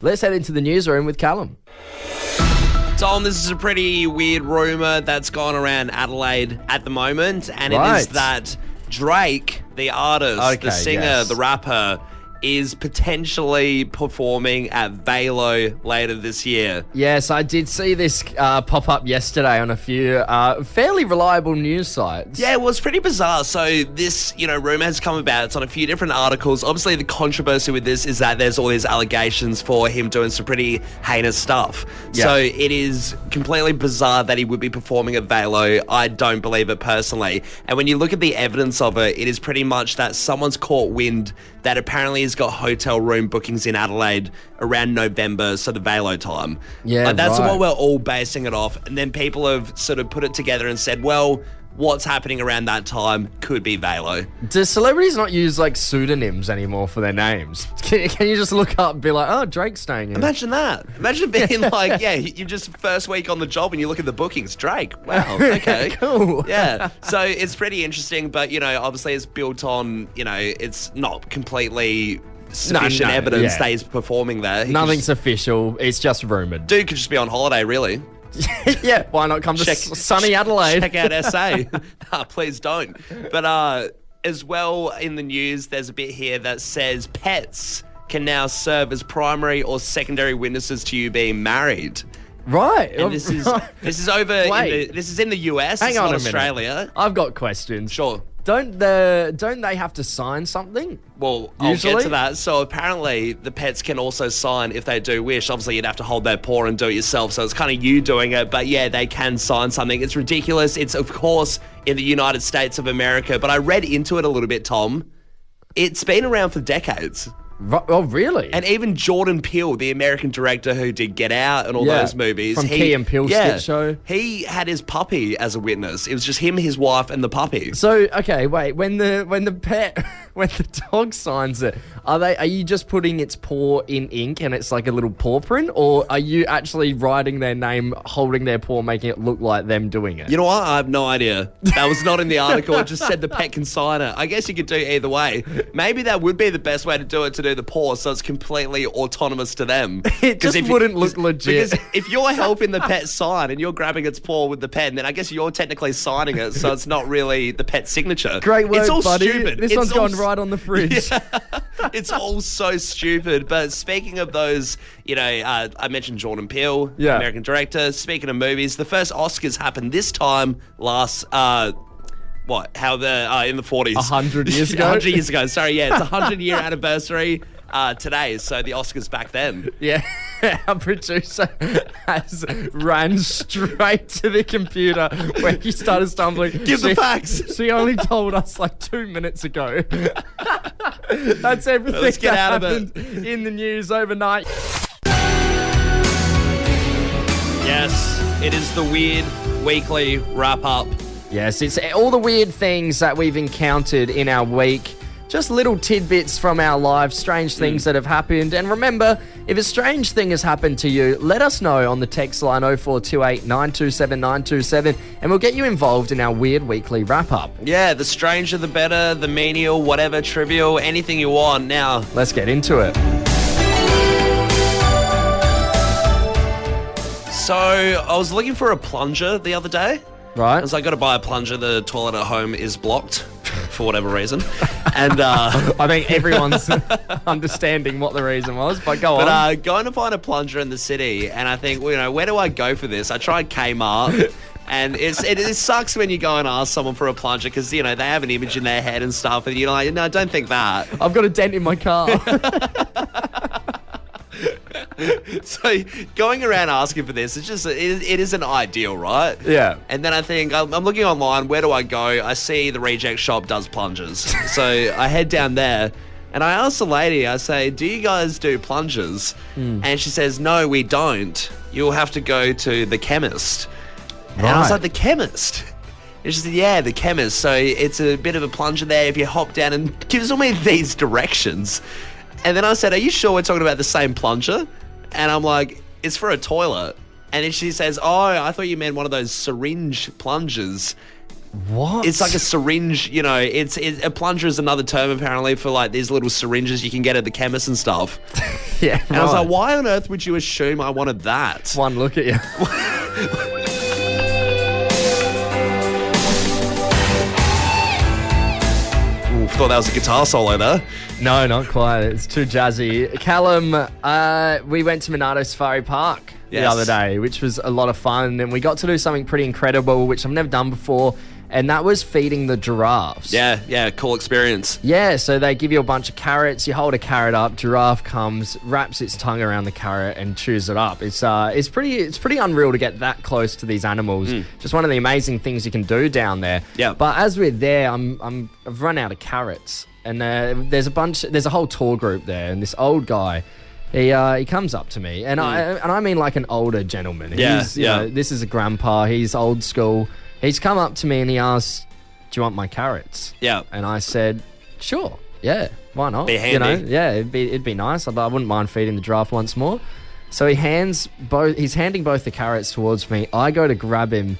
Let's head into the newsroom with Callum. Tom, this is a pretty weird rumour that's gone around Adelaide at the moment, and it is that Drake, the artist, the singer, the rapper, is potentially performing at Velo later this year. Yes, I did see this pop up yesterday on a few fairly reliable news sites. Yeah, well, it's pretty bizarre. So this, rumour has come about. It's on a few different articles. Obviously, the controversy with this is that there's all these allegations for him doing some pretty heinous stuff. Yeah. So it is completely bizarre that he would be performing at Velo. I don't believe it personally. And when you look at the evidence of it, it is pretty much that someone's caught wind that apparently has got hotel room bookings in Adelaide around November, so the Velo time. Yeah, that's what we're all basing it off. And then people have sort of put it together and said, well, what's happening around that time could be Velo. Do celebrities not use pseudonyms anymore for their names? Can you just look up and be like, oh, Drake's staying here? Imagine that. Imagine being you're just first week on the job and you look at the bookings. Drake. Wow. Okay. Cool. Yeah. So it's pretty interesting, but obviously it's built on, it's not completely sufficient evidence that he's performing there. Nothing's official. It's just rumoured. Dude could just be on holiday, really. Yeah, why not come to sunny Adelaide? Check out SA. No, please don't. But as well in the news, there's a bit here that says pets can now serve as primary or secondary witnesses to you being married. Right. And this is over. This is in the US. Hang on a minute. Australia. I've got questions. Sure. Don't they have to sign something? Well, I'll get to that. So apparently the pets can also sign if they do wish. Obviously, you'd have to hold their paw and do it yourself. So it's kind of you doing it. But yeah, they can sign something. It's ridiculous. It's, of course, in the United States of America. But I read into it a little bit, Tom. It's been around for decades. Oh, really? And even Jordan Peele, the American director who did Get Out and all those movies. From Key and Peele sketch show. He had his puppy as a witness. It was just him, his wife, and the puppy. So, okay, wait. When the dog signs it, are you just putting its paw in ink and it's like a little paw print? Or are you actually writing their name, holding their paw, making it look like them doing it? You know what? I have no idea. That was not in the article. It just said the pet can sign it. I guess you could do either way. Maybe that would be the best way to do it, to do the paw, so it's completely autonomous to them. It just wouldn't look legit. Because if you're helping the pet sign and you're grabbing its paw with the pen, then I guess you're technically signing it, so it's not really the pet's signature. Great work, it's all buddy. Stupid. This one's gone right on the fridge. Yeah, it's all so stupid. But speaking of those, I mentioned Jordan Peele, American director. Speaking of movies, the first Oscars happened this time last... in the 40s. 100 years ago? 100 years ago, sorry, yeah. It's a 100-year anniversary today, so the Oscars back then. Yeah, our producer has ran straight to the computer when he started stumbling. Give the facts. She only told us 2 minutes ago. That's everything Let's get out happened of it. In the news overnight. Yes, it is the Weird Weekly Wrap-Up. Yes, it's all the weird things that we've encountered in our week. Just little tidbits from our lives, strange things that have happened. And remember, if a strange thing has happened to you, let us know on the text line 0428 927 927 and we'll get you involved in our Weird Weekly Wrap-Up. Yeah, the stranger the better, the menial, whatever, trivial, anything you want. Now, let's get into it. So, I was looking for a plunger the other day. Right. I was like, got to buy a plunger. The toilet at home is blocked for whatever reason. And I think everyone's understanding what the reason was, but go on. But going to find a plunger in the city, and I think, where do I go for this? I tried Kmart. And it sucks when you go and ask someone for a plunger because, they have an image in their head and stuff. And you're like, no, don't think that. I've got a dent in my car. So going around asking for this, it isn't ideal, right? Yeah. And then I think, I'm looking online, where do I go? I see the reject shop does plungers. So I head down there and I ask the lady, I say, do you guys do plungers? And she says, no, we don't. You'll have to go to the chemist. And I was like, the chemist? And she said, yeah, the chemist. So it's a bit of a plunger there if you hop down, and gives me these directions. And then I said, are you sure we're talking about the same plunger? And I'm like, it's for a toilet. And then she says, oh, I thought you meant one of those syringe plungers. What? It's like a syringe, you know. A plunger is another term apparently for like these little syringes you can get at the chemist and stuff. Yeah. And I was like, why on earth would you assume I wanted that? One look at you. Ooh, thought that was a guitar solo there. No, not quite. It's too jazzy. Callum, we went to Monarto Safari Park the other day, which was a lot of fun. And we got to do something pretty incredible, which I've never done before. And that was feeding the giraffes. Yeah, cool experience. Yeah, so they give you a bunch of carrots. You hold a carrot up, giraffe comes, wraps its tongue around the carrot and chews it up. It's pretty unreal to get that close to these animals. Just one of the amazing things you can do down there. Yeah. But as we're there, I've run out of carrots, and there's a whole tour group there, and this old guy. He comes up to me, and I mean like an older gentleman. He's, you know, this is a grandpa. He's old school. He's come up to me and he asked, "Do you want my carrots?" Yeah. And I said, "Sure, yeah, why not?" Be handy. Yeah, it'd be nice. I wouldn't mind feeding the giraffe once more. So he's handing both the carrots towards me. I go to grab him,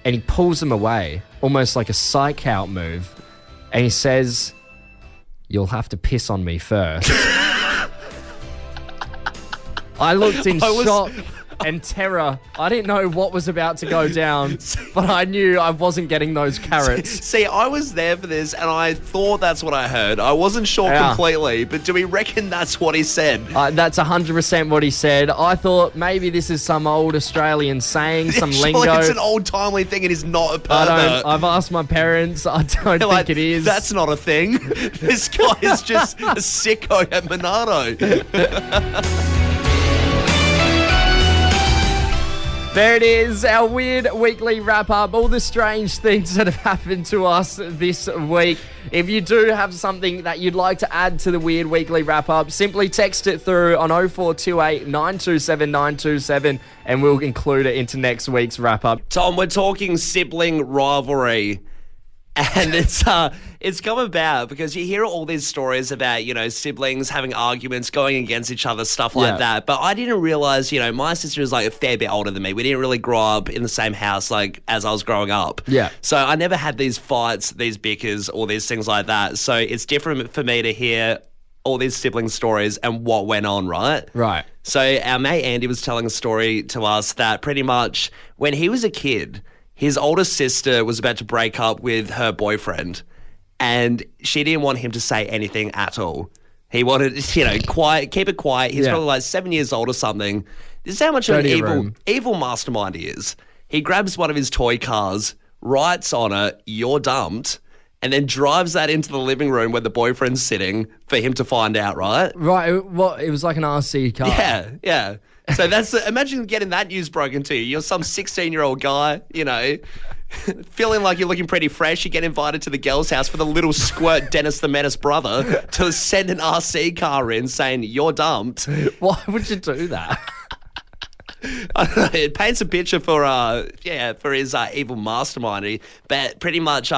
and he pulls them away, almost like a psych out move. And he says, "You'll have to piss on me first." I looked in shock and terror. I didn't know what was about to go down, but I knew I wasn't getting those carrots. See, I was there for this, and I thought that's what I heard. I wasn't sure completely, but do we reckon that's what he said? That's 100% what he said. I thought maybe this is some old Australian saying, some lingo. It's an old-timely thing. It is not a pervert. I've asked my parents. I don't think it is. That's not a thing. This guy is just a sicko at Monarto. There it is, our weird weekly wrap-up, all the strange things that have happened to us this week. If you do have something that you'd like to add to the weird weekly wrap-up, simply text it through on 0428 927 927 and we'll include it into next week's wrap-up. Tom, we're talking sibling rivalry. And it's come about because you hear all these stories about, you know, siblings having arguments, going against each other, stuff like that. But I didn't realize, you know, my sister is like a fair bit older than me. We didn't really grow up in the same house like as I was growing up. Yeah. So I never had these fights, these bickers, all these things like that. So it's different for me to hear all these sibling stories and what went on, right? Right. So our mate Andy was telling a story to us that pretty much when he was a kid, his older sister was about to break up with her boyfriend and she didn't want him to say anything at all. He wanted, you know, quiet, keep it quiet. He's probably like 7 years old or something. This is how much of an evil mastermind he is. He grabs one of his toy cars, writes on it, "You're dumped," and then drives that into the living room where the boyfriend's sitting for him to find out, right? Right. What? It was like an RC car. Yeah. So imagine getting that news broken to you. You're some 16-year-old guy, you know, feeling like you're looking pretty fresh. You get invited to the girl's house for the little squirt Dennis the Menace brother to send an RC car in saying, "You're dumped." Why would you do that? I don't know, it paints a picture for his evil mastermind. But pretty much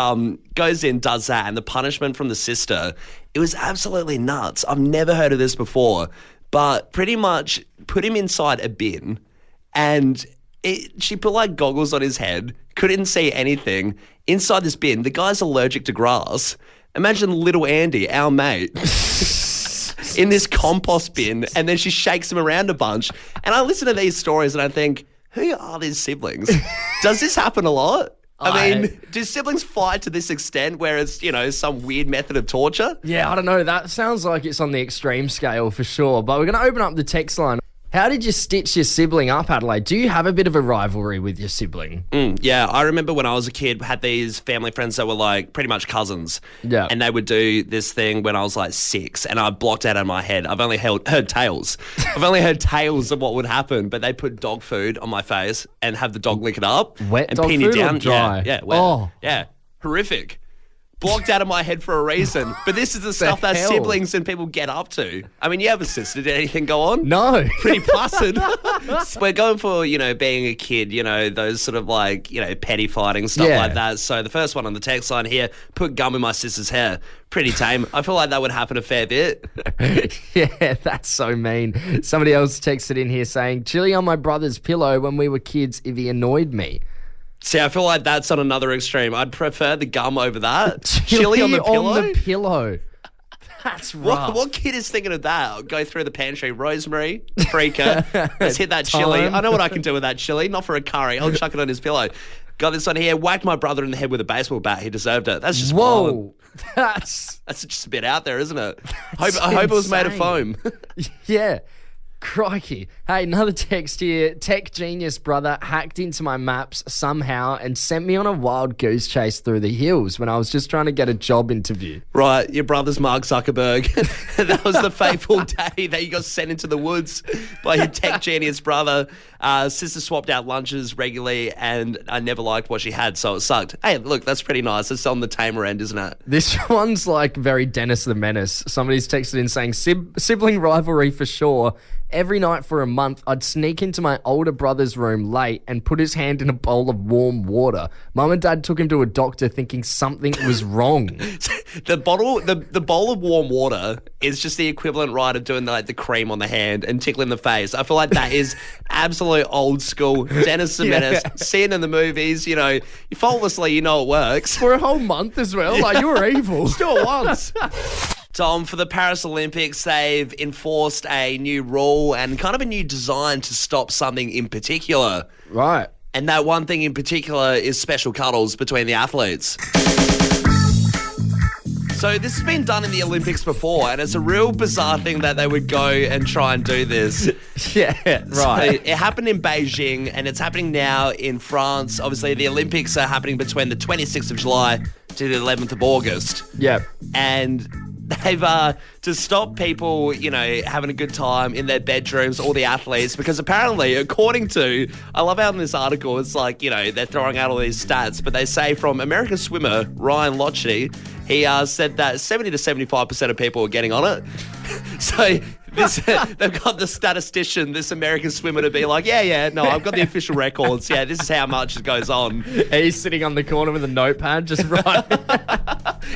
goes in, does that, and the punishment from the sister, it was absolutely nuts. I've never heard of this before. But pretty much put him inside a bin and she put like goggles on his head, couldn't see anything. Inside this bin, the guy's allergic to grass. Imagine little Andy, our mate, in this compost bin, and then she shakes him around a bunch. And I listen to these stories and I think, who are these siblings? Does this happen a lot? I mean, do siblings fight to this extent where it's, you know, some weird method of torture? Yeah, I don't know. That sounds like it's on the extreme scale for sure. But we're going to open up the text line. How did you stitch your sibling up, Adelaide? Do you have a bit of a rivalry with your sibling? Yeah, I remember when I was a kid, had these family friends that were like pretty much cousins. Yeah. And they would do this thing when I was like 6 and I blocked out of my head. I've only heard tales. I've only heard tales of what would happen, but they put dog food on my face and have the dog lick it up. Wet and dog pin food you down. or dry? Yeah, wet. Oh. Yeah, horrific. Blocked out of my head for a reason. But this is the stuff that hell? siblings and people get up to. I mean, you have a sister. Did anything go on? No. Pretty placid. We're going for, you know, being a kid, you know, those sort of like, you know, petty fighting, stuff like that. So the first one on the text line here, put gum in my sister's hair. Pretty tame. I feel like that would happen a fair bit. Yeah, that's so mean. Somebody else texted in here saying, chili on my brother's pillow when we were kids if he annoyed me. See, I feel like that's on another extreme. I'd prefer the gum over that. Chili on the pillow? That's rough. What kid is thinking of that? I'll go through the pantry. Rosemary, paprika. Let's hit that chili. I know what I can do with that chili. Not for a curry. I'll chuck it on his pillow. Got this one here. Whacked my brother in the head with a baseball bat. He deserved it. That's just Whoa. Violent. That's just a bit out there, isn't it? I hope it was made of foam. Yeah. Crikey. Hey, another text here. Tech genius brother hacked into my maps somehow and sent me on a wild goose chase through the hills when I was just trying to get a job interview. Right, your brother's Mark Zuckerberg. That was the fateful day that you got sent into the woods by your tech genius brother. Sister swapped out lunches regularly and I never liked what she had, so it sucked. Hey, look, that's pretty nice. It's on the tamer end, isn't it? This one's like very Dennis the Menace. Somebody's texted in saying, sibling rivalry for sure. Every night for a month, I'd sneak into my older brother's room late and put his hand in a bowl of warm water. Mum and Dad took him to a doctor thinking something was wrong. The bowl of warm water is just the equivalent, right, of doing the cream on the hand and tickling the face. I feel like that is absolute old school Dennis the Menace. Seeing in the movies, you faultlessly, it works. For a whole month as well. Like, you were evil. Just do it once. Tom, for the Paris Olympics, they've enforced a new rule and kind of a new design to stop something in particular. Right. And that one thing in particular is special cuddles between the athletes. So this has been done in the Olympics before, and it's a real bizarre thing that they would go and try and do this. Yeah, right. So it happened in Beijing, and it's happening now in France. Obviously, the Olympics are happening between the 26th of July to the 11th of August. Yeah. And they've, to stop people, having a good time in their bedrooms, all the athletes, because apparently, according to, I love how in this article, it's like, they're throwing out all these stats, but they say from American swimmer Ryan Lochte, he said that 70 to 75% of people are getting on it. So they've got the statistician, this American swimmer, to be like, no, I've got the official records. Yeah, this is how much it goes on. He's sitting on the corner with a notepad, just writing.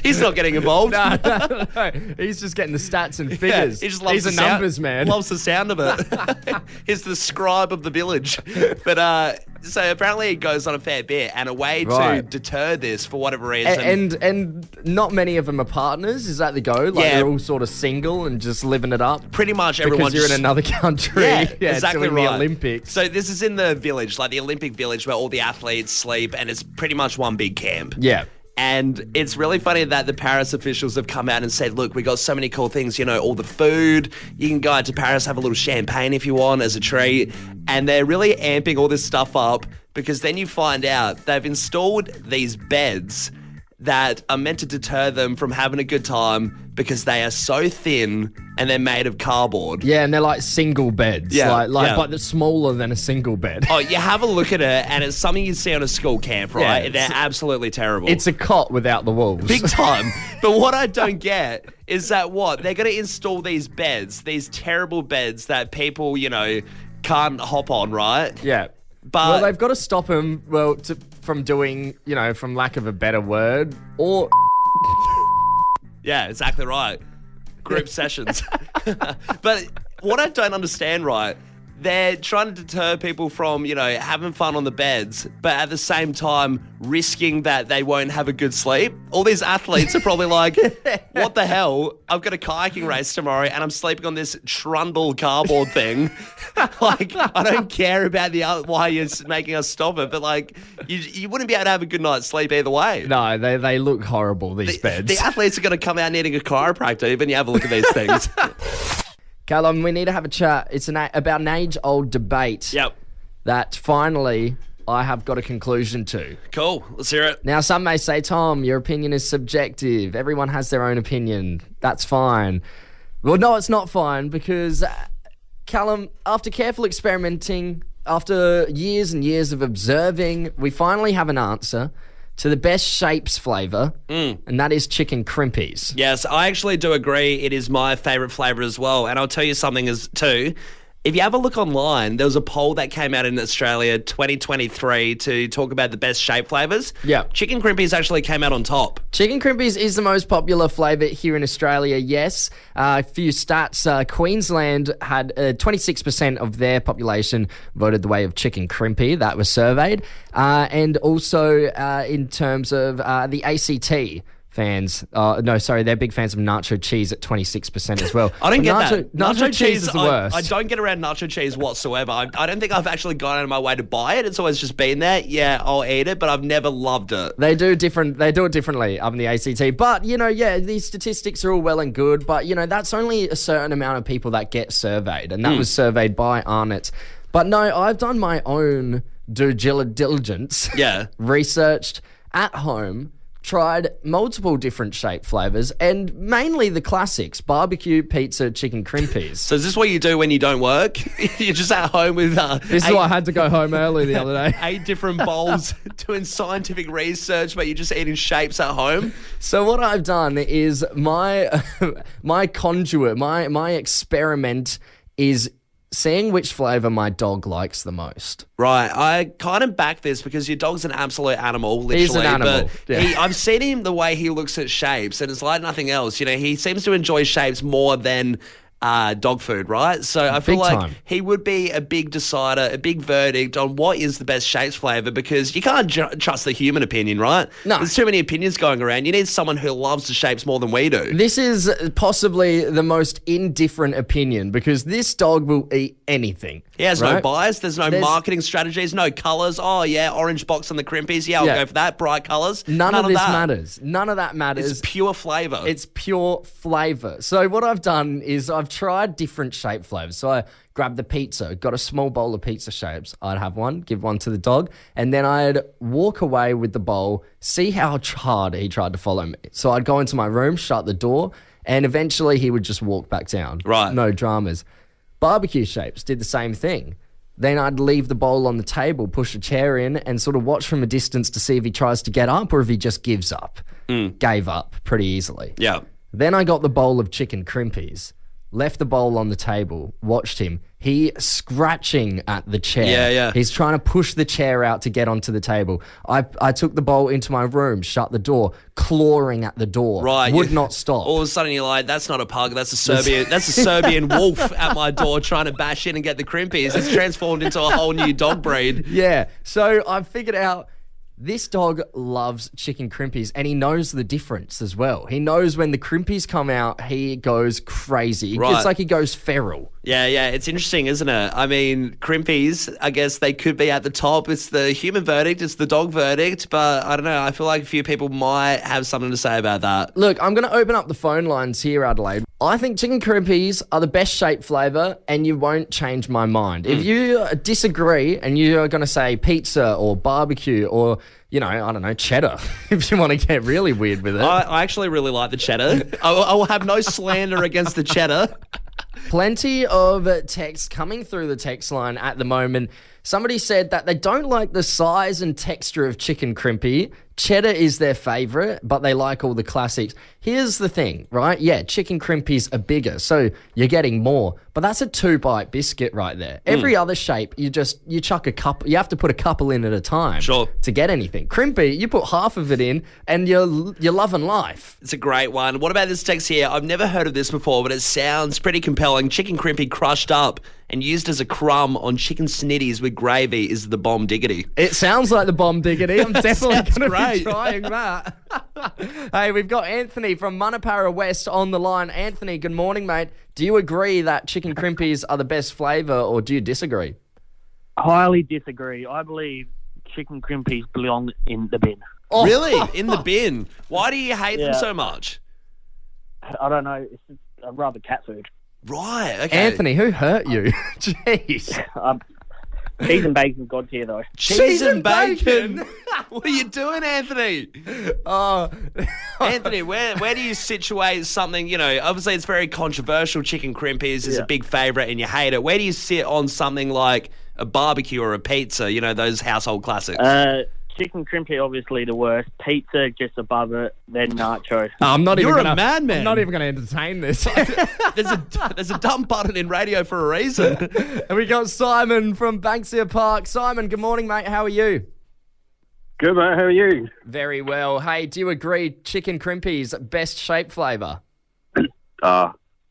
He's not getting involved. No. He's just getting the stats and figures. He just loves He's a numbers man. Loves the sound of it. He's the scribe of the village. But so apparently it goes on a fair bit, and a way to deter this for whatever reason. And not many of them are partners. Is that the go? Like they're all sort of single and just living it up. Pretty much everyone. Because you're in another country. Yeah, exactly doing right. The Olympics. So this is in the village, like the Olympic village, where all the athletes sleep, and it's pretty much one big camp. Yeah. And it's really funny that the Paris officials have come out and said, look, we got so many cool things, all the food. You can go out to Paris, have a little champagne if you want as a treat. And they're really amping all this stuff up because then you find out they've installed these beds that are meant to deter them from having a good time because they are so thin and they're made of cardboard. Yeah, and they're like single beds. Yeah, but they're smaller than a single bed. Oh, you have a look at it and it's something you see on a school camp, right? Yeah, they're absolutely terrible. It's a cot without the walls. Big time. But what I don't get is that they're going to install these beds, these terrible beds that people, can't hop on, right? Yeah. But they've got to stop them, from doing, from lack of a better word, or... Yeah, exactly right. Group sessions. But what I don't understand, right, they're trying to deter people from, having fun on the beds, but at the same time risking that they won't have a good sleep. All these athletes are probably like, what the hell? I've got a kayaking race tomorrow and I'm sleeping on this trundle cardboard thing. Like, I don't care about why you're making us stop it, but like, you wouldn't be able to have a good night's sleep either way. No, they look horrible, these beds. The athletes are going to come out needing a chiropractor even you have a look at these things. Callum, we need to have a chat. It's about an age-old debate. Yep. That finally I have got a conclusion to. Cool. Let's hear it. Now, some may say, Tom, your opinion is subjective. Everyone has their own opinion. That's fine. Well, no, it's not fine because, Callum, after careful experimenting, after years and years of observing, we finally have an answer to the best shapes flavour, and that is chicken crimpies. Yes, I actually do agree. It is my favourite flavour as well. And I'll tell you something too. If you have a look online, there was a poll that came out in Australia 2023 to talk about the best shape flavours. Yeah. Chicken crimpies actually came out on top. Chicken crimpies is the most popular flavour here in Australia, yes. A few stats. Queensland had 26% of their population voted the way of chicken crimpy. That was surveyed. And also in terms of the ACT fans. They're big fans of nacho cheese at 26% as well. I don't get that. Nacho cheese is the worst. I don't get around nacho cheese whatsoever. I don't think I've actually gone out of my way to buy it. It's always just been there. Yeah, I'll eat it, but I've never loved it. They do it differently up in the ACT. But, these statistics are all well and good. But, that's only a certain amount of people that get surveyed. And that was surveyed by Arnott. But no, I've done my own due diligence. Yeah. Researched at home. Tried multiple different shape flavours and mainly the classics, barbecue, pizza, chicken crimpies. So is this what you do when you don't work? You're just at home with... This is why I had to go home early the other day. 8 different bowls doing scientific research, but you're just eating shapes at home? So what I've done is my conduit, my experiment is seeing which flavour my dog likes the most. Right. I kind of back this because your dog's an absolute animal, literally. He's an animal. But I've seen him the way he looks at shapes, and it's like nothing else. He seems to enjoy shapes more than dog food, right? So I feel Big like time. he would be a big decider, a big verdict on what is the best shapes flavour, because you can't trust the human opinion, right? No. There's too many opinions going around. You need someone who loves the shapes more than we do. This is possibly the most indifferent opinion because this dog will eat anything. He has right? no bias. There's no marketing strategies, no colours. Oh, yeah, orange box on the crimpies. Yeah, I'll go for that. Bright colours. None of this that matters. None of that matters. It's pure flavour. It's pure flavour. So what I've done is I've tried different shape flavours. So I grabbed the pizza, got a small bowl of pizza shapes. I'd have one, give one to the dog, and then I'd walk away with the bowl, see how hard he tried to follow me. So I'd go into my room, shut the door, and eventually he would just walk back down. Right. No dramas. Barbecue shapes did the same thing. Then I'd leave the bowl on the table, push a chair in, and sort of watch from a distance to see if he tries to get up or if he just gives up. Gave up pretty easily. Yeah. Then I got the bowl of chicken crimpies, left the bowl on the table, watched him. He scratching at the chair. Yeah. He's trying to push the chair out to get onto the table. I took the bowl into my room, shut the door, clawing at the door. Right. Would not stop. All of a sudden you're like, that's not a pug, that's a Serbian wolf at my door trying to bash in and get the crimpies. It's transformed into a whole new dog breed. Yeah. So I figured out this dog loves chicken crimpies and he knows the difference as well. He knows when the crimpies come out, he goes crazy. Right. It's like he goes feral. Yeah, it's interesting, isn't it? I mean, crimpies, I guess they could be at the top. It's the human verdict, it's the dog verdict, but I don't know. I feel like a few people might have something to say about that. Look, I'm going to open up the phone lines here, Adelaide. I think chicken crimpies are the best shaped flavour and you won't change my mind. If you disagree and you're going to say pizza or barbecue or, I don't know, cheddar, if you want to get really weird with it. I actually really like the cheddar. I will have no slander against the cheddar. Plenty of text coming through the text line at the moment. Somebody said that they don't like the size and texture of chicken crimpy. Cheddar is their favourite, but they like all the classics. Here's the thing, right? Yeah, chicken crimpies are bigger, so you're getting more. But that's a 2-bite biscuit right there. Every other shape, you chuck a couple. You have to put a couple in at a time to get anything. Crimpy, you put half of it in, and you're loving life. It's a great one. What about this text here? I've never heard of this before, but it sounds pretty compelling. Chicken crimpy crushed up and used as a crumb on chicken snitties with gravy is the bomb diggity. It sounds like the bomb diggity. I'm definitely going to be great. trying that. Hey, we've got Anthony from Monarto West on the line. Anthony, good morning, mate. Do you agree that chicken crimpies are the best flavour or do you disagree? Highly disagree. I believe chicken crimpies belong in the bin. Oh. Really? In the bin? Why do you hate them so much? I don't know. It's just, I'd rather cat food. Right, okay. Anthony, who hurt you? Jeez. Cheese and bacon's God tier, though. Cheese and bacon? What are you doing, Anthony? Oh, Anthony, where do you situate something, obviously it's very controversial. Chicken crimpies is a big favourite and you hate it. Where do you sit on something like a barbecue or a pizza, those household classics? chicken crimpy, obviously the worst. Pizza just above it, then nacho. I'm not You're even a madman. I'm not even going to entertain this. There's a dumb button in radio for a reason. And we got Simon from Banksia Park. Simon, good morning, mate. How are you? Good, mate. How are you? Very well. Hey, do you agree chicken crimpy's best shape flavour?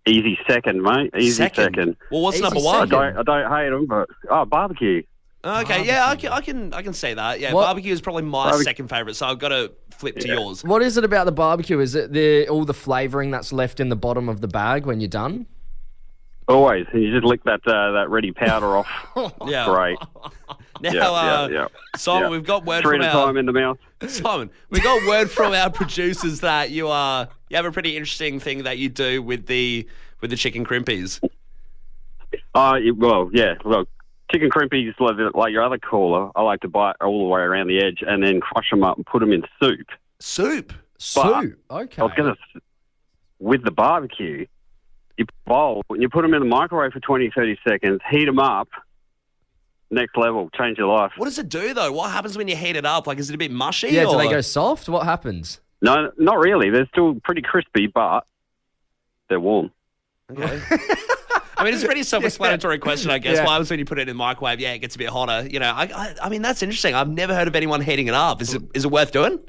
Easy second, mate. Easy second. Well, what's Easy number one? second. I don't hate them, but barbecue. Okay, yeah, I can see that. Yeah, What- barbecue is probably my second favourite, so I've got to flip to yours. What is it about the barbecue? Is it all the flavouring that's left in the bottom of the bag when you're done? Always. And you just lick that ready powder off. Yeah. Great. Now, Simon, Yeah. we've got word Three from at a time in the mouth. Simon, we got word from our producers that you have a pretty interesting thing that you do with the chicken crimpies. Well, chicken crimpies, like your other caller, I like to bite all the way around the edge and then crush them up and put them in soup. Soup. Soup. Okay. I was going to, with the barbecue, you bowl and you put them in the microwave for 20, 30 seconds, heat them up. Next level, change your life. What does it do though? What happens when you heat it up? Like, is it a bit mushy? Yeah, or? do they go soft? What happens? No, not really. They're still pretty crispy, but they're warm. Okay. I mean, it's a pretty self-explanatory question, I guess. Yeah. What happens when you put it in the microwave? Yeah, it gets a bit hotter. You know, I mean, that's interesting. I've never heard of anyone heating it up. Is it worth doing?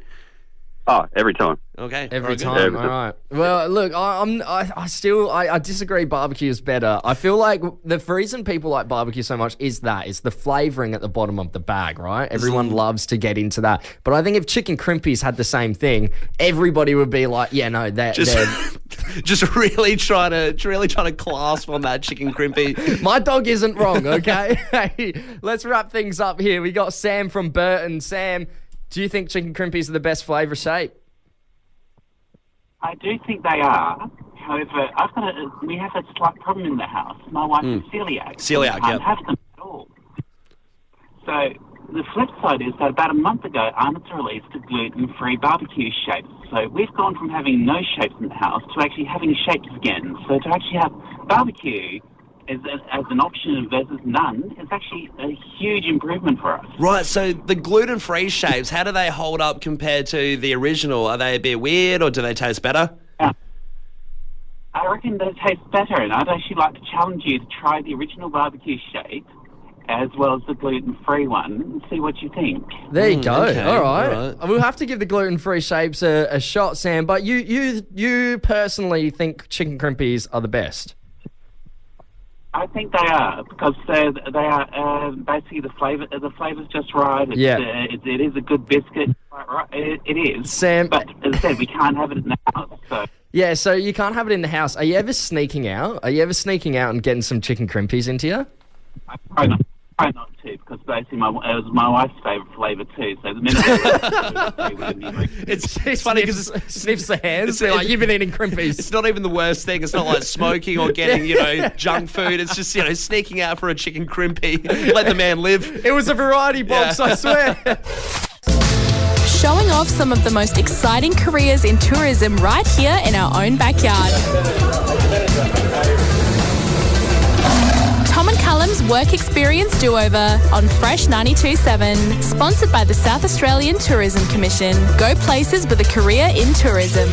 Oh, every time. Okay. Every All right, good. time, all right. Well, look, I disagree. Barbecue is better. I feel like the reason people like barbecue so much is the flavouring at the bottom of the bag, right? Everyone loves to get into that. But I think if chicken crimpies had the same thing, everybody would be like, yeah, no, they're Just really trying to clasp on that chicken crimpy. my dog isn't wrong, okay? Hey, let's wrap things up here. We got Sam from Burton. Sam, do you think chicken crimpies are the best flavour shape? I do think they are. However, we have a slight problem in the house. My wife is celiac. Celiac, we can't yep. have them at all. So the flip side is that about a month ago, Arnott's released a gluten-free barbecue shape. So we've gone from having no shapes in the house to actually having shapes again. So to actually have barbecue as an option versus none is actually a huge improvement for us. Right, so the gluten-free shapes, how do they hold up compared to the original? Are they a bit weird or do they taste better? I reckon they taste better, and I'd actually like to challenge you to try the original barbecue shape as well as the gluten-free one and see what you think. There you go. okay, All right. all right. We'll have to give the gluten-free shapes a shot, Sam. But you personally think chicken crimpies are the best? I think they are because they are basically the flavor's just right. It is a good biscuit. Right, it is. Sam, but as I said, we can't have it in the house. So yeah, so you can't have it in the house. Are you ever sneaking out? Are you ever sneaking out and getting some chicken crimpies into you? I try not to because basically it was my wife's favourite flavour too. So the minute It's funny because Sniffs the hands. They're like, you've been eating crimpies. it's not even the worst thing. It's not like smoking or getting, junk food. It's just, sneaking out for a chicken crimpy. Let the man live. It was a variety box, Yeah. I swear. Showing off some of the most exciting careers in tourism right here in our own backyard. Tom Callum's Work Experience Do-Over on Fresh 92.7, sponsored by the South Australian Tourism Commission. Go places with a career in tourism.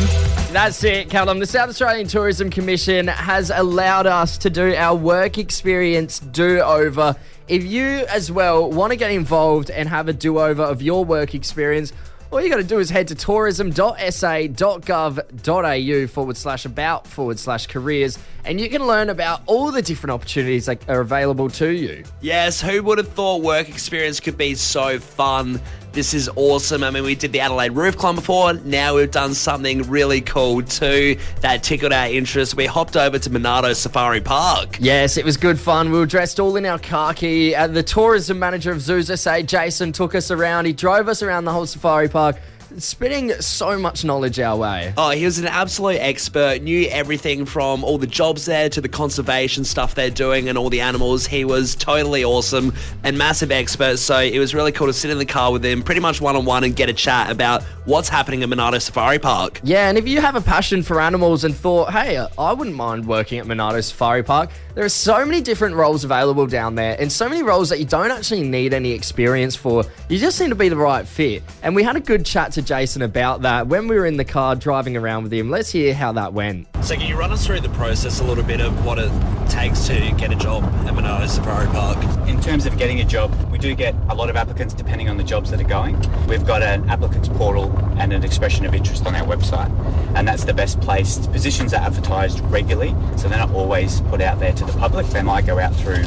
That's it, Callum. The South Australian Tourism Commission has allowed us to do our Work Experience Do-Over. If you as well want to get involved and have a do-over of your work experience, all you got to do is head to tourism.sa.gov.au/about/careers and you can learn about all the different opportunities that are available to you. Yes, who would have thought work experience could be so fun? This is awesome. I mean, we did the Adelaide roof climb before. Now we've done something really cool too that tickled our interest. We hopped over to Monarto Safari Park. Yes, it was good fun. We were dressed all in our khaki. The tourism manager of Zoos SA, Jason, took us around. He drove us around the whole safari park, spitting so much knowledge our way. Oh, he was an absolute expert, knew everything from all the jobs there to the conservation stuff they're doing and all the animals. He was totally awesome and massive expert, so it was really cool to sit in the car with him pretty much one-on-one and get a chat about what's happening at Monarto Safari Park. Yeah, and if you have a passion for animals and thought, hey, I wouldn't mind working at Monarto Safari Park, there are so many different roles available down there and so many roles that you don't actually need any experience for. You just need to be the right fit. And we had a good chat to Jason about that when we were in the car driving around with him. Let's hear how that went. So can you run us through the process a little bit of what it takes to get a job at Monarto Safari Park? In terms of getting a job, we do get a lot of applicants depending on the jobs that are going. We've got an applicants portal and an expression of interest on our website, and that's the best place. Positions are advertised regularly, so they're not always put out there to the public. They might go out through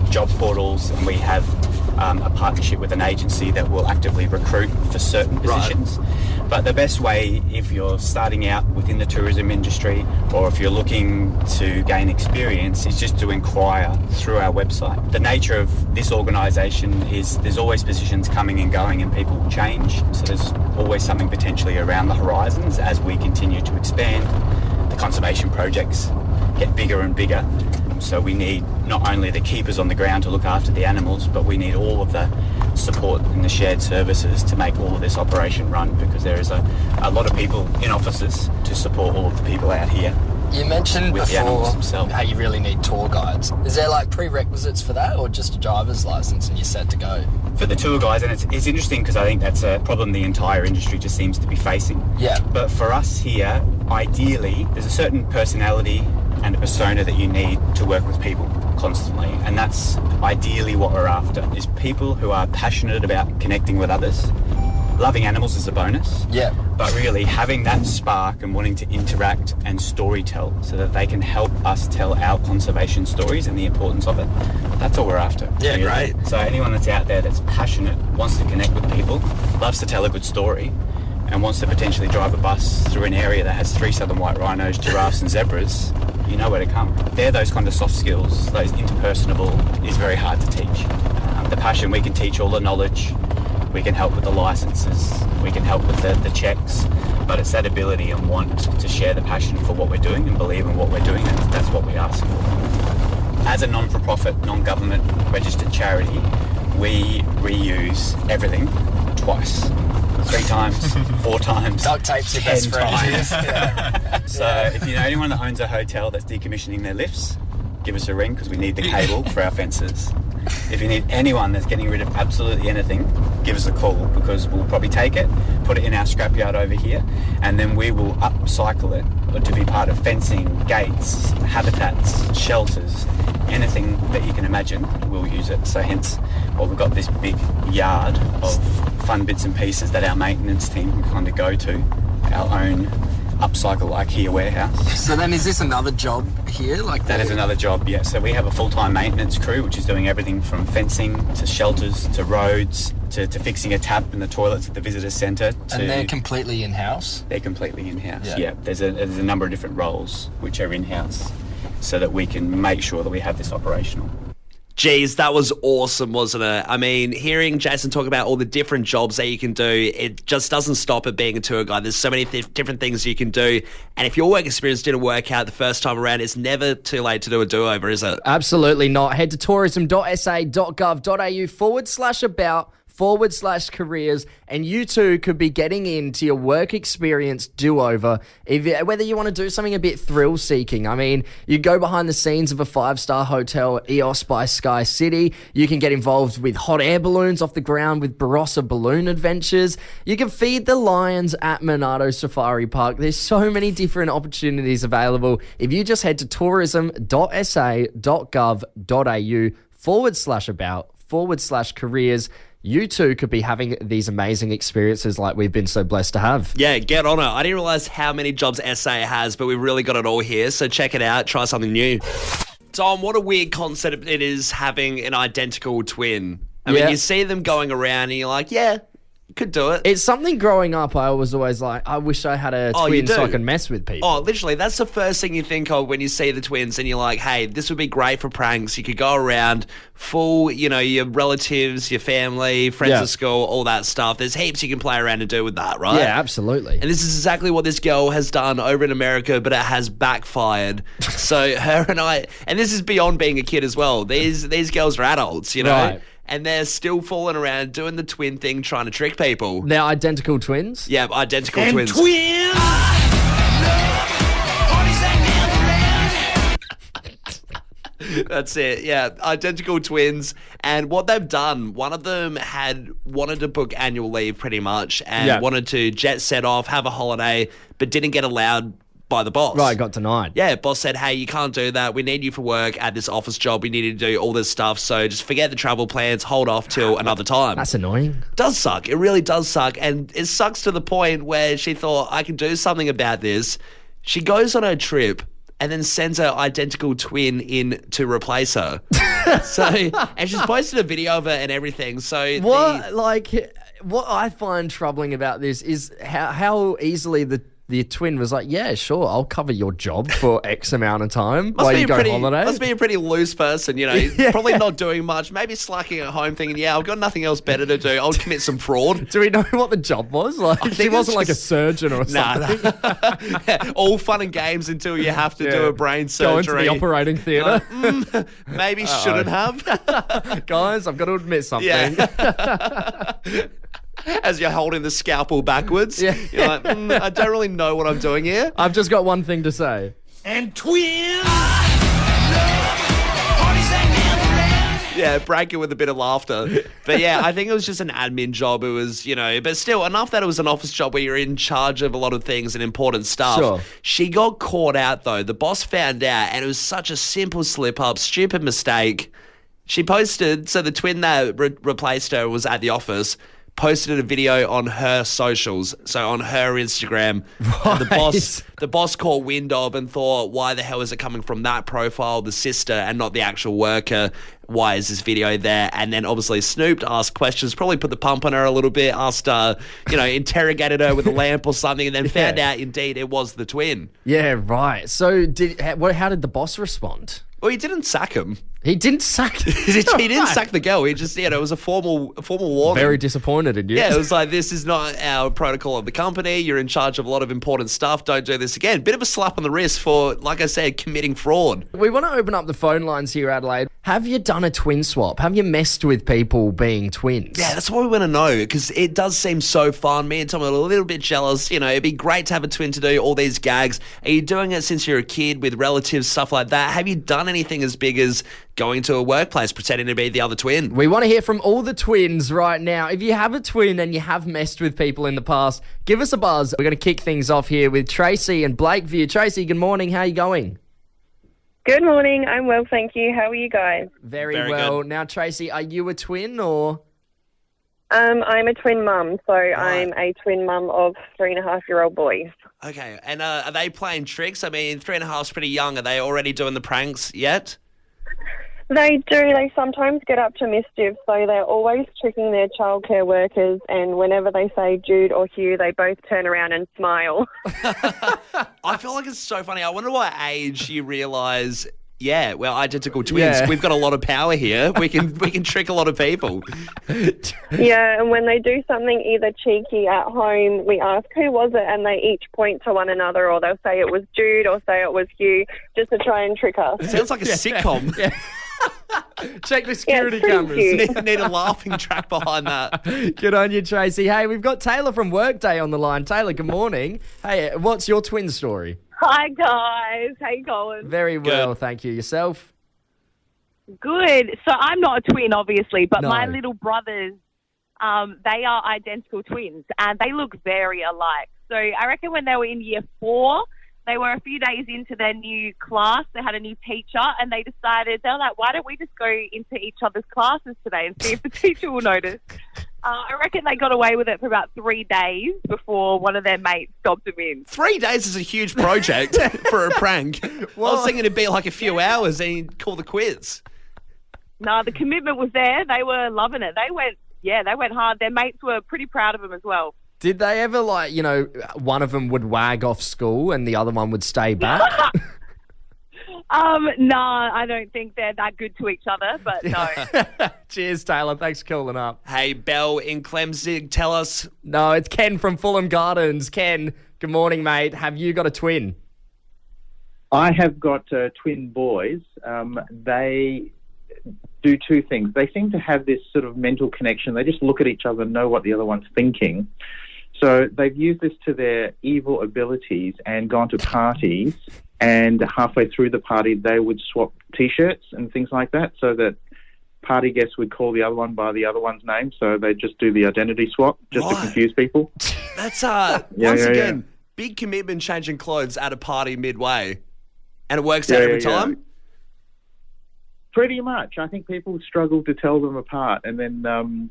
job portals, and we have a partnership with an agency that will actively recruit for certain positions. Right. But the best way, if you're starting out within the tourism industry or if you're looking to gain experience, is just to inquire through our website. The nature of this organisation is there's always positions coming and going and people change, so there's always something potentially around the horizons as we continue to expand. The conservation projects get bigger and bigger. So we need not only the keepers on the ground to look after the animals, but we need all of the support and the shared services to make all of this operation run, because there is a lot of people in offices to support all of the people out here. You mentioned with the animals themselves. How you really need tour guides. Is there like prerequisites for that, or just a driver's license and you're set to go? For the tour guides, and it's interesting because I think that's a problem the entire industry just seems to be facing. Yeah. But for us here, ideally, there's a certain personality and a persona that you need to work with people constantly, and that's ideally what we're after, is people who are passionate about connecting with others. Loving animals is a bonus, but really having that spark and wanting to interact and storytell so that they can help us tell our conservation stories and the importance of it. That's all we're after. Yeah, really. great. So anyone that's out there that's passionate, wants to connect with people, loves to tell a good story, and wants to potentially drive a bus through an area that has 3 southern white rhinos, giraffes and zebras, you know where to come. They're those kind of soft skills, those interpersonable, is very hard to teach. The passion, we can teach all the knowledge, we can help with the licenses, we can help with the checks, but it's that ability and want to share the passion for what we're doing and believe in what we're doing, and that's what we ask for. As a non-for-profit, non-government registered charity, we reuse everything twice. 3 times, 4 times, duct tape's your best friend. So if you know anyone that owns a hotel that's decommissioning their lifts, give us a ring, because we need the cable for our fences. If you need anyone that's getting rid of absolutely anything, give us a call, because we'll probably take it, put it in our scrapyard over here, and then we will upcycle it to be part of fencing, gates, habitats, shelters, anything that you can imagine, we'll use it. So hence, we've got this big yard of fun bits and pieces that our maintenance team can kind of go to, our own upcycle IKEA warehouse. So then is this another job here? That is another job, yeah. So we have a full-time maintenance crew, which is doing everything from fencing to shelters to roads to fixing a tap in the toilets at the visitor centre. And they're completely in-house? They're completely in-house, yeah. There's a number of different roles which are in-house so that we can make sure that we have this operational. Geez, that was awesome, wasn't it? I mean, hearing Jason talk about all the different jobs that you can do, it just doesn't stop at being a tour guide. There's so many different things you can do. And if your work experience didn't work out the first time around, it's never too late to do a do-over, is it? Absolutely not. Head to tourism.sa.gov.au/about/careers, and you too could be getting into your work experience do-over, whether you want to do something a bit thrill-seeking. I mean, you go behind the scenes of a 5-star hotel, EOS by Sky City. You can get involved with hot air balloons off the ground with Barossa balloon adventures. You can feed the lions at Monarto Safari Park. There's so many different opportunities available. If you just head to tourism.sa.gov.au/about/careers, you too could be having these amazing experiences like we've been so blessed to have. Yeah, get on it. I didn't realise how many jobs SA has, but we've really got it all here. So check it out. Try something new. Tom, what a weird concept it is having an identical twin. I mean, you see them going around and you're like, yeah, could do it. It's something growing up, I was always like, I wish I had a twin so I can mess with people. Oh, literally, that's the first thing you think of when you see the twins and you're like, hey, this would be great for pranks. You could go around full, your relatives, your family, friends at school, all that stuff. There's heaps you can play around and do with that, right? Yeah, absolutely. And this is exactly what this girl has done over in America, but it has backfired. So her and I, and this is beyond being a kid as well. These girls are adults, Right. and they're still fooling around doing the twin thing, trying to trick people. They're identical twins? Yeah, identical twins. That's it. Yeah, identical twins. And what they've done, one of them had wanted to book annual leave pretty much and wanted to jet set off, have a holiday, but didn't get allowed by the boss. Right, got denied. Yeah, boss said, hey, you can't do that. We need you for work at this office job. We need you to do all this stuff. So just forget the travel plans, hold off till another time. That's annoying. It does suck. It really does suck. And it sucks to the point where she thought, I can do something about this. She goes on her trip and then sends her identical twin in to replace her. And she's posted a video of it and everything. So what I find troubling about this is how easily the twin was like, yeah, sure, I'll cover your job for X amount of time while you go on holiday. Must be a pretty loose person, you know. Probably not doing much, maybe slacking at home thinking, yeah, I've got nothing else better to do. I'll commit some fraud. Do we know what the job was? Like, she wasn't like a surgeon or something. Nah. All fun and games until you have to do a brain surgery. Go into the operating theatre. Maybe shouldn't have. Guys, I've got to admit something. Yeah. As you're holding the scalpel backwards. You're like, I don't really know what I'm doing here. I've just got one thing to say. And twins! Yeah, break it with a bit of laughter. But yeah, I think it was just an admin job. It was, but still enough that it was an office job where you're in charge of a lot of things and important stuff. Sure. She got caught out though. The boss found out and it was such a simple slip up, stupid mistake. She posted, so the twin that replaced her was at the office, posted a video on her socials, so on her Instagram. Right. The boss caught wind of and thought, why the hell is it coming from that profile, the sister, and not the actual worker? Why is this video there? And then obviously snooped, asked questions, probably put the pump on her a little bit, asked interrogated her with a lamp or something, and then found out indeed it was the twin. Yeah, right. So how did the boss respond? Well, he didn't sack him. He didn't sack He didn't sack the girl. He just, it was a formal warning. Very disappointed in you. Yeah, it was like, this is not our protocol of the company. You're in charge of a lot of important stuff. Don't do this again. Bit of a slap on the wrist for, like I said, committing fraud. We want to open up the phone lines here, Adelaide. Have you done a twin swap? Have you messed with people being twins? Yeah, that's what we want to know, because it does seem so fun. Me and Tom are a little bit jealous. It'd be great to have a twin to do all these gags. Are you doing it since you're a kid with relatives, stuff like that? Have you done anything as big as going to a workplace pretending to be the other twin? We want to hear from all the twins right now. If you have a twin and you have messed with people in the past, give us a buzz. We're going to kick things off here with Tracy and Blakeview. Tracy, good morning. How are you going? Good morning. I'm well, thank you. How are you guys? Very well. Good. Now, Tracy, are you a twin or? I'm a twin mum, so I'm a twin mum of 3.5-year-old boys. Okay, and are they playing tricks? I mean, 3.5 is pretty young. Are they already doing the pranks yet? They do. They sometimes get up to mischief, so they're always tricking their childcare workers, and whenever they say Jude or Hugh, they both turn around and smile. I feel like it's so funny. I wonder what age you realise, yeah, we're identical twins. Yeah. We've got a lot of power here. We can trick a lot of people. Yeah, and when they do something either cheeky at home, we ask who was it, and they each point to one another, or they'll say it was Jude or say it was Hugh, just to try and trick us. It sounds like a sitcom. Yeah. Check the security cameras. Need a laughing track behind that. Good on you, Tracy. Hey, we've got Taylor from Workday on the line. Taylor, good morning. Hey, what's your twin story? Hi, guys. How you going? Very well, thank you. Yourself? Good. So I'm not a twin, obviously, but No. my little brothers, they are identical twins, and they look very alike. So I reckon when they were in year 4, they were a few days into their new class. They had a new teacher, and they decided, they're like, why don't we just go into each other's classes today and see if the teacher will notice? I reckon they got away with it for about 3 days before one of their mates stopped them in. 3 days is a huge project for a prank. Well, I was thinking it'd be like a few hours and you'd call the quiz. No, the commitment was there. They were loving it. They went hard. Their mates were pretty proud of them as well. Did they ever, one of them would wag off school and the other one would stay back? No, I don't think they're that good to each other, but no. Cheers, Taylor. Thanks for calling up. Hey, Belle in Clemzig, tell us. No, it's Ken from Fulham Gardens. Ken, good morning, mate. Have you got a twin? I have got twin boys. They do two things. They seem to have this sort of mental connection. They just look at each other and know what the other one's thinking. So they've used this to their evil abilities and gone to parties, and halfway through the party they would swap T-shirts and things like that, so that party guests would call the other one by the other one's name. So they just do the identity swap just to confuse people. That's once again, big commitment changing clothes at a party midway, and it works out every time. Pretty much. I think people struggle to tell them apart, and then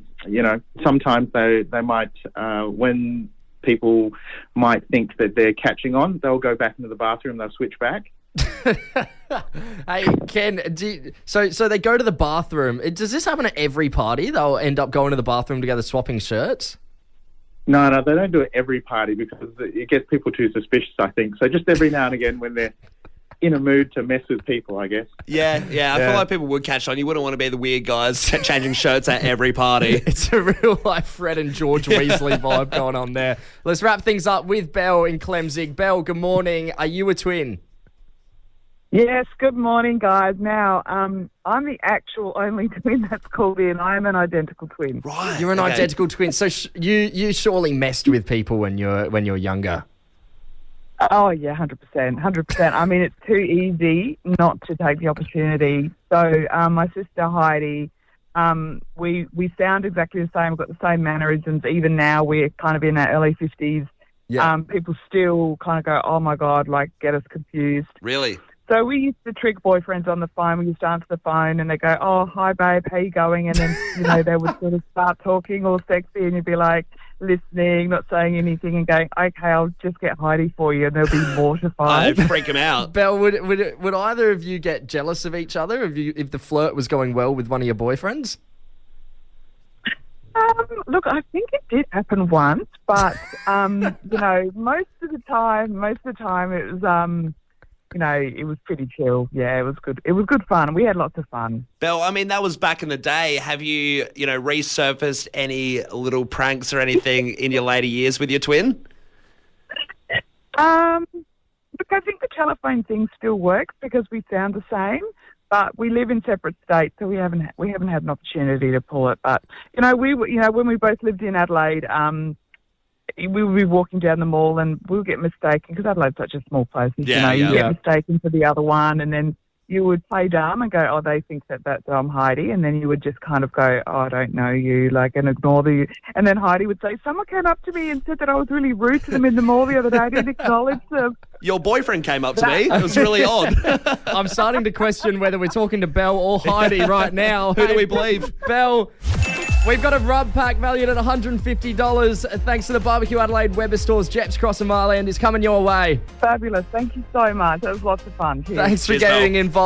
sometimes they might when people might think that they're catching on, they'll go back into the bathroom, they'll switch back. Hey, Ken, so they go to the bathroom. Does this happen at every party? They'll end up going to the bathroom together, swapping shirts? No, they don't do it every party because it gets people too suspicious, I think. So just every now and again when they're in a mood to mess with people, I guess. Yeah. I feel like people would catch on. You wouldn't want to be the weird guys changing shirts at every party. It's a real life Fred and George Weasley vibe going on there. Let's wrap things up with Belle in Clemzig. Belle, good morning. Are you a twin? Yes, good morning, guys. Now, I'm the actual only twin that's called in. I am an identical twin. Right. You're an identical twin. So you surely messed with people when you're younger. Oh, yeah, 100%. 100%. I mean, it's too easy not to take the opportunity. So my sister Heidi, we sound exactly the same. We've got the same mannerisms. Even now, we're kind of in our early 50s. Yeah. People still kind of go, oh, my God, like, get us confused. Really? So we used to trick boyfriends on the phone. We used to answer the phone and they go, oh, hi, babe, how you going? And then, they would sort of start talking all sexy and you'd be like listening, not saying anything and going, okay, I'll just get Heidi for you, and they'll be mortified. I'd freak them out. Belle, would either of you get jealous of each other if the flirt was going well with one of your boyfriends? Look, I think it did happen once, but, most of the time it was... it was pretty chill. Yeah, it was good. It was good fun. We had lots of fun. Belle, I mean, that was back in the day. Have you, resurfaced any little pranks or anything in your later years with your twin? Look, I think the telephone thing still works because we sound the same, but we live in separate states, so we haven't had an opportunity to pull it. But when we both lived in Adelaide, we would be walking down the mall and we'll get mistaken because Adelaide's such a small place. You get mistaken for the other one, and then you would play dumb and go, oh, they think that's Heidi, and then you would just kind of go, oh, I don't know you, and ignore you. And then Heidi would say, someone came up to me and said that I was really rude to them in the mall the other day. I didn't acknowledge them. Your boyfriend came up to me. It was really odd. I'm starting to question whether we're talking to Belle or Heidi right now. Who do we believe? Belle, we've got a rub pack valued at $150. Thanks to the Barbecue Adelaide, Weber Stores, Jeps Cross and Marland is coming your way. Fabulous. Thank you so much. That was lots of fun. Cheers. Thanks for Cheers, getting Belle. involved.